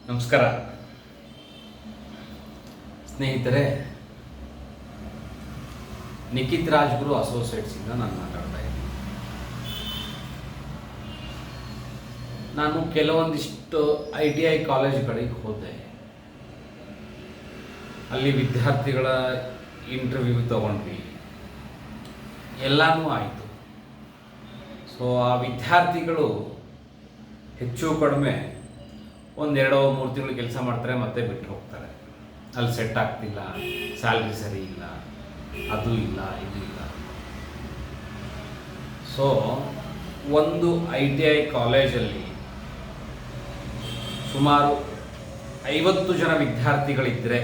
ನಮಸ್ಕಾರ ಸ್ನೇಹಿತರೆ, ನಿಖಿತ್ ರಾಜ್ಗುರು ಅಸೋಸಿಯೇಟ್ಸಿಂದ ನಾನು ಮಾತಾಡ್ತಾ ಇದ್ದೀನಿ. ನಾನು ಕೆಲವೊಂದಿಷ್ಟು ITI ಕಾಲೇಜುಗಳಿಗೆ ಹೋದೆ. ಅಲ್ಲಿ ವಿದ್ಯಾರ್ಥಿಗಳ ಇಂಟರ್ವ್ಯೂ ತಗೊಂಡ್ವಿ, ಎಲ್ಲನೂ ಆಯಿತು. ಸೊ ಆ ವಿದ್ಯಾರ್ಥಿಗಳು ಹೆಚ್ಚು ಕಡಿಮೆ 1-2-3 ತಿಂಗಳು ಕೆಲಸ ಮಾಡ್ತಾರೆ, ಮತ್ತೆ ಬಿಟ್ಟು ಹೋಗ್ತಾರೆ. ಅಲ್ಲಿ ಸೆಟ್ ಆಗ್ತಿಲ್ಲ, ಸ್ಯಾಲ್ರಿ ಸರಿ ಇಲ್ಲ, ಅದು ಇಲ್ಲ, ಇದು ಇಲ್ಲ. ಸೊ ಒಂದು ITI ಕಾಲೇಜಲ್ಲಿ ಸುಮಾರು 50 ಜನ ವಿದ್ಯಾರ್ಥಿಗಳಿದ್ದರೆ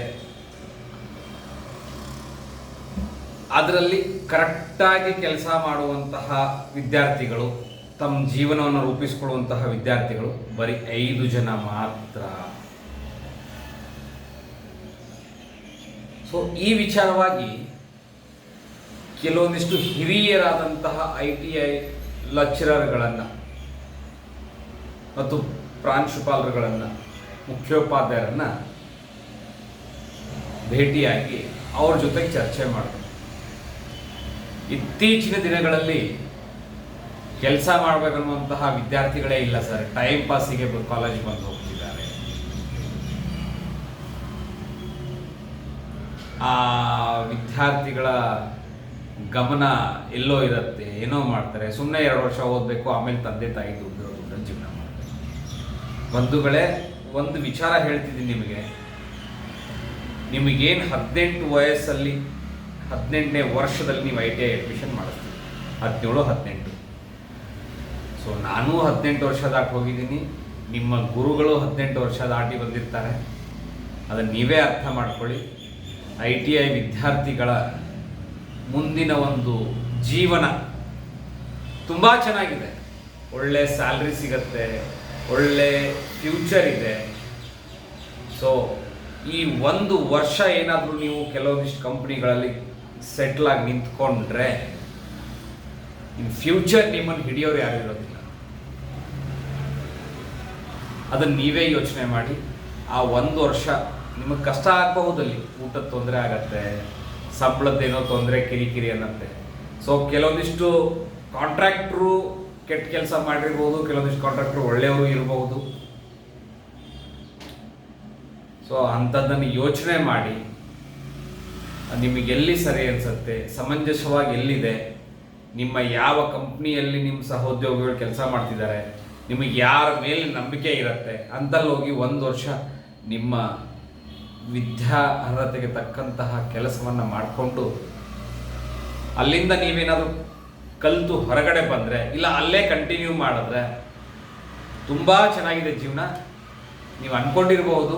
ಅದರಲ್ಲಿ ಕರೆಕ್ಟಾಗಿ ಕೆಲಸ ಮಾಡುವಂತಹ ವಿದ್ಯಾರ್ಥಿಗಳು, ತಮ್ಮ ಜೀವನವನ್ನು ರೂಪಿಸಿಕೊಳ್ಳುವಂತಹ ವಿದ್ಯಾರ್ಥಿಗಳು ಬರೀ 5 ಜನ ಮಾತ್ರ. ಸೊ ಈ ವಿಚಾರವಾಗಿ ಕೆಲವೊಂದಿಷ್ಟು ಹಿರಿಯರಾದಂತಹ ITI ಲೆಕ್ಚರರ್ಗಳನ್ನು ಮತ್ತು ಪ್ರಾಂಶುಪಾಲರುಗಳನ್ನು, ಮುಖ್ಯೋಪಾಧ್ಯಾಯರನ್ನು ಭೇಟಿಯಾಗಿ ಅವ್ರ ಜೊತೆಗೆ ಚರ್ಚೆ ಮಾಡಿದೆ. ಇತ್ತೀಚಿನ ದಿನಗಳಲ್ಲಿ ಕೆಲಸ ಮಾಡಬೇಕನ್ನುವಂತಹ ವಿದ್ಯಾರ್ಥಿಗಳೇ ಇಲ್ಲ ಸರ್, ಟೈಮ್ ಪಾಸಿಗೆ ಕಾಲೇಜಿಗೆ ಬಂದು ಹೋಗ್ತಿದ್ದಾರೆ. ಆ ವಿದ್ಯಾರ್ಥಿಗಳ ಗಮನ ಎಲ್ಲೋ ಇರುತ್ತೆ, ಏನೋ ಮಾಡ್ತಾರೆ. ಸುಮ್ಮನೆ 2 ವರ್ಷ ಓದಬೇಕು, ಆಮೇಲೆ ತಂದೆ ತಾಯಿ ದುಡ್ಡು ಜೀವನ ಮಾಡ್ತಾರೆ. ಬಂಧುಗಳೇ, ಒಂದು ವಿಚಾರ ಹೇಳ್ತಿದ್ದೀನಿ ನಿಮಗೆ. ನಿಮಗೇನು 18 ವಯಸ್ಸಲ್ಲಿ 18ನೇ ವರ್ಷದಲ್ಲಿ ನೀವು ITI ಅಡ್ಮಿಷನ್ ಮಾಡಿಸ್ತೀವಿ, 17-18. ಸೊ ನಾನು 18 ವರ್ಷ ದಾಟಿ ಹೋಗಿದ್ದೀನಿ, ನಿಮ್ಮ ಗುರುಗಳು 18 ವರ್ಷ ದಾಟಿ ಬಂದಿರ್ತಾರೆ. ಅದನ್ನು ನೀವೇ ಅರ್ಥ ಮಾಡ್ಕೊಳ್ಳಿ. ITI ವಿದ್ಯಾರ್ಥಿಗಳ ಮುಂದಿನ ಒಂದು ಜೀವನ ತುಂಬ ಚೆನ್ನಾಗಿದೆ. ಒಳ್ಳೆ ಸ್ಯಾಲ್ರಿ ಸಿಗತ್ತೆ, ಒಳ್ಳೆ ಫ್ಯೂಚರ್ ಇದೆ. ಸೊ ಈ 1 ವರ್ಷ ಏನಾದರೂ ನೀವು ಕೆಲವೊಂದಿಷ್ಟು ಕಂಪ್ನಿಗಳಲ್ಲಿ ಸೆಟ್ಲಾಗಿ ನಿಂತ್ಕೊಂಡ್ರೆ ಇನ್ ಫ್ಯೂಚರ್ ನಿಮ್ಮನ್ನು ಹಿಡಿಯೋರು ಯಾರು ಇರೋದಿಲ್ಲ. ಅದನ್ನು ನೀವೇ ಯೋಚನೆ ಮಾಡಿ. ಆ 1 ವರ್ಷ ನಿಮಗೆ ಕಷ್ಟ ಆಗಬಹುದಲ್ಲಿ, ಊಟದ ತೊಂದರೆ ಆಗತ್ತೆ, ಸಂಬಳದ್ದೇನೋ ತೊಂದರೆ, ಕಿರಿಕಿರಿ ಅನ್ನತ್ತೆ. ಸೊ ಕೆಲವೊಂದಿಷ್ಟು ಕಾಂಟ್ರಾಕ್ಟ್ರು ಕೆಟ್ಟ ಕೆಲಸ ಮಾಡಿರ್ಬೋದು, ಕೆಲವೊಂದಿಷ್ಟು ಕಾಂಟ್ರಾಕ್ಟ್ರು ಒಳ್ಳೆಯವರು ಇರಬಹುದು. ಸೊ ಅಂಥದ್ದನ್ನು ಯೋಚನೆ ಮಾಡಿ ನಿಮಗೆ ಎಲ್ಲಿ ಸರಿ ಅನಿಸುತ್ತೆ, ಸಮಂಜಸವಾಗಿ ಎಲ್ಲಿದೆ, ನಿಮ್ಮ ಯಾವ ಕಂಪ್ನಿಯಲ್ಲಿ ನಿಮ್ಮ ಸಹೋದ್ಯೋಗಿಗಳು ಕೆಲಸ ಮಾಡ್ತಿದ್ದಾರೆ, ನಿಮಗೆ ಯಾರ ಮೇಲೆ ನಂಬಿಕೆ ಇರುತ್ತೆ ಅಂತಲ್ಲಿ ಹೋಗಿ 1 ವರ್ಷ ನಿಮ್ಮ ವಿದ್ಯಾ ಅರ್ಹತೆಗೆ ತಕ್ಕಂತಹ ಕೆಲಸವನ್ನು ಮಾಡಿಕೊಂಡು ಅಲ್ಲಿಂದ ನೀವೇನಾದರೂ ಕಲಿತು ಹೊರಗಡೆ ಬಂದರೆ, ಇಲ್ಲ ಅಲ್ಲೇ ಕಂಟಿನ್ಯೂ ಮಾಡಿದ್ರೆ ತುಂಬ ಚೆನ್ನಾಗಿದೆ ಜೀವನ. ನೀವು ಅಂದ್ಕೊಂಡಿರ್ಬೋದು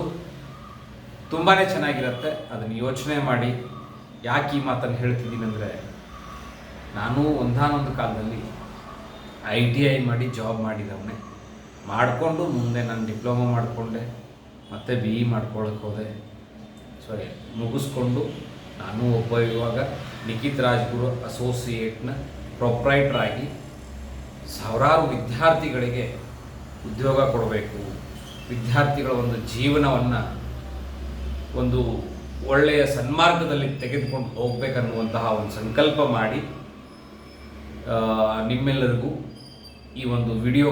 ತುಂಬಾ ಚೆನ್ನಾಗಿರುತ್ತೆ. ಅದನ್ನು ಯೋಚನೆ ಮಾಡಿ. ಯಾಕೆ ಈ ಮಾತನ್ನು ಹೇಳ್ತಿದ್ದೀನಿ ಅಂದರೆ, ನಾನು ಒಂದಾನೊಂದು ಕಾಲದಲ್ಲಿ ITI ಮಾಡಿ ಜಾಬ್ ಮಾಡಿದವನೇ. ಮಾಡಿಕೊಂಡು ಮುಂದೆ ನಾನು ಡಿಪ್ಲೊಮಾ ಮಾಡಿಕೊಂಡೆ, ಮತ್ತು BE ಮಾಡ್ಕೊಳ್ಳೋಕೆ ಹೋದೆ. ಮುಗಿಸ್ಕೊಂಡು ನಾನು ಇವಾಗ ನಿಖಿತ್ ರಾಜ್ಗುರು ಅಸೋಸಿಯೇಟ್ನ ಪ್ರೊಪ್ರೈಟರ್ ಆಗಿ ಸಾವಿರಾರು ವಿದ್ಯಾರ್ಥಿಗಳಿಗೆ ಉದ್ಯೋಗ ಕೊಡಬೇಕು, ವಿದ್ಯಾರ್ಥಿಗಳ ಒಂದು ಜೀವನವನ್ನು ಒಂದು ಒಳ್ಳೆಯ ಸನ್ಮಾರ್ಗದಲ್ಲಿ ತೆಗೆದುಕೊಂಡು ಹೋಗಬೇಕನ್ನುವಂತಹ ಒಂದು ಸಂಕಲ್ಪ ಮಾಡಿ ನಿಮ್ಮೆಲ್ಲರಿಗೂ ಈ ಒಂದು ವಿಡಿಯೋ